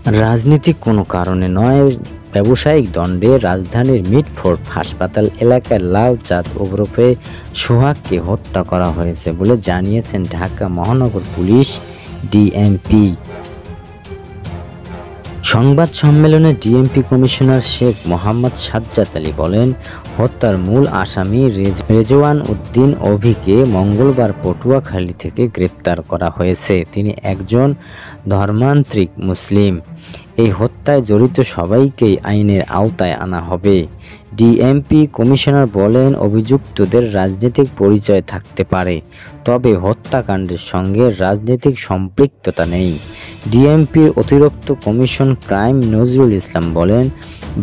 রাজনীতিক কোনো কারণে নয়, ব্যবসায়িক দ্বন্দ্বে রাজধানীর মিটফোর্ড হাসপাতাল এলাকায় লাল চাঁদ ওরফে সোহাগকে হত্যা করা হয়েছে বলে জানিয়েছেন ঢাকা মহানগর পুলিশ ডিএমপি। সংবাদ সম্মেলনে ডিএমপি কমিশনার শেখ মোহাম্মদ সাজ্জাদ আলী বলেন, হত্যার মূল আসামি রেজওয়ান উদ্দিন অভিকে মঙ্গলবার পটুয়াখালী থেকে গ্রেপ্তার করা হয়েছে। তিনি একজন ধর্মান্তরিক মুসলিম। এই হত্যায় জড়িত সবাইকেই আইনের আওতায় আনা হবে। ডিএমপি কমিশনার বলেন, অভিযুক্তদের রাজনৈতিক পরিচয় থাকতে পারে, তবে হত্যাকাণ্ডের সঙ্গে রাজনৈতিক সম্পৃক্ততা নেই। ডিএমপির অতিরিক্ত কমিশন ক্রাইম নজরুল ইসলাম বলেন,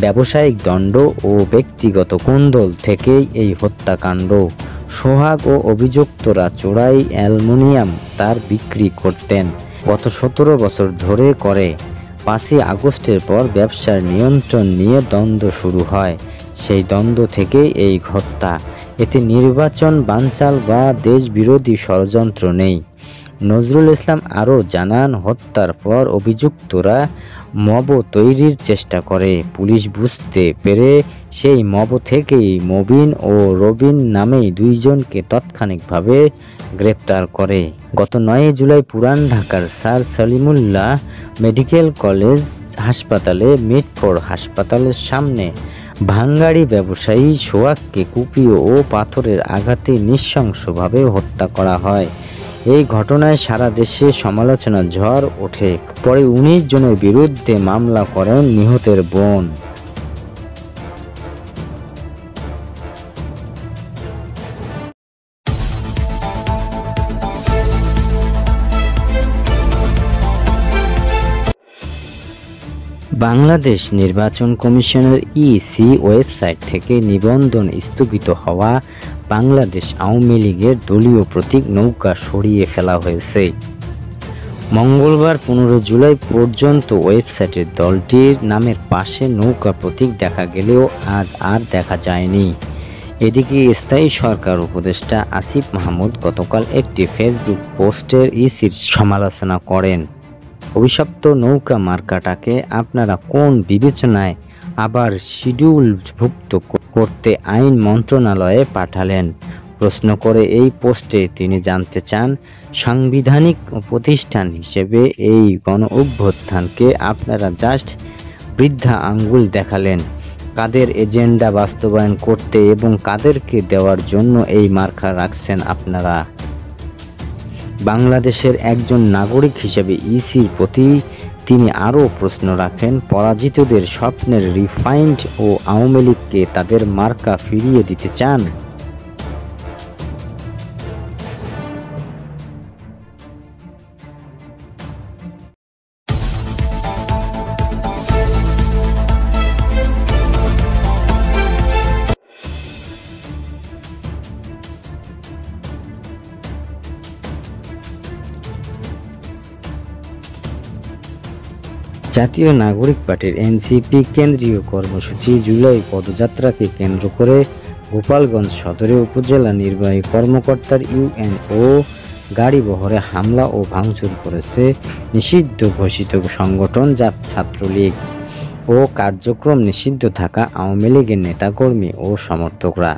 ব্যবসায়িক দ্বন্দ্ব ও ব্যক্তিগত কোন্দল থেকেই এই হত্যাকাণ্ড। সোহাগ ও অভিযুক্তরা চোরাই অ্যালুমিনিয়াম তার বিক্রি করতেন, গত 17 বছর ধরে করে। 5ই আগস্টের পর ব্যবসার নিয়ন্ত্রণ নিয়ে দ্বন্দ্ব শুরু হয়। সেই দ্বন্দ্ব থেকেই এই হত্যা। এতে নির্বাচন বানচাল বা দেশবিরোধী ষড়যন্ত্র নেই। নজরুল ইসলাম আরও জানান, হত্যার পর অভিযুক্তরা মব তৈরির চেষ্টা করে। পুলিশ বুঝতে পেরে সেই মব থেকেই মবিন ও রবিন নামে 2 জনকে তাৎক্ষণিকভাবে গ্রেপ্তার করে। গত 9 জুলাই পুরান ঢাকার স্যার সলিমুল্লাহ মেডিকেল কলেজ হাসপাতালে মিটফোর্ড হাসপাতালের সামনে ভাঙ্গাড়ি ব্যবসায়ী সোহাগকে কুপিয়ে ও পাথরের আঘাতে নৃশংসভাবে হত্যা করা হয়। এই ঘটনায় সারা দেশে সমালোচনার ঝড় ওঠে। পরে 19 জনের বিরুদ্ধে মামলা করেন নিহতের বোন। বাংলাদেশ নির্বাচন কমিশনের ইসি ওয়েবসাইট থেকে নিবন্ধন স্থগিত হওয়া বাংলাদেশ আওয়ামী লীগের দলীয় প্রতীক নৌকা সরিয়ে ফেলা হয়েছে। মঙ্গলবার 15 জুলাই পর্যন্ত ওয়েবসাইটে দলটির নামের পাশে নৌকা প্রতীক দেখা গেলেও আজ আর দেখা যায়নি। এদিকে স্থায়ী সরকার উপদেষ্টা আসিফ মাহমুদ গতকাল একটি ফেসবুক পোস্টের ইসির সমালোচনা করেন। অভিশপ্ত নৌকা মার্কাটাকে আপনারা কোন বিবেচনায় আবার শিডিউলভুক্ত করতে আইন মন্ত্রণালয়ে পাঠালেন? প্রশ্ন করে এই পোস্টে তিনি জানতে চান, সাংবিধানিক প্রতিষ্ঠান হিসেবে এই গণ অভ্যুত্থানকে আপনারা জাস্ট বৃদ্ধা আঙ্গুল দেখালেন। কাদের এজেন্ডা বাস্তবায়ন করতে এবং কাদেরকে দেওয়ার জন্য এই মার্কা রাখছেন আপনারা? বাংলাদেশের একজন নাগরিক হিসেবে ইসির প্রতি তিনি আরও প্রশ্ন রাখেন, পরাজিতদের স্বপ্নের রিফাইন্ড ও আওয়ামী লীগকে তাদের মার্কা ফিরিয়ে দিতে চান? জাতীয় নাগরিক পার্টির এনসিপি কেন্দ্রীয় কর্মসূচি জুলাই পদযাত্রাকে কেন্দ্র করে গোপালগঞ্জ সদরে উপজেলা নির্বাহী কর্মকর্তার ইউএনও গাড়িবহরে হামলা ও ভাঙচুর করেছে নিষিদ্ধ ঘোষিত সংগঠন ছাত্রলীগ ও কার্যক্রম নিষিদ্ধ থাকা আওয়ামী লীগের নেতাকর্মী ও সমর্থকরা।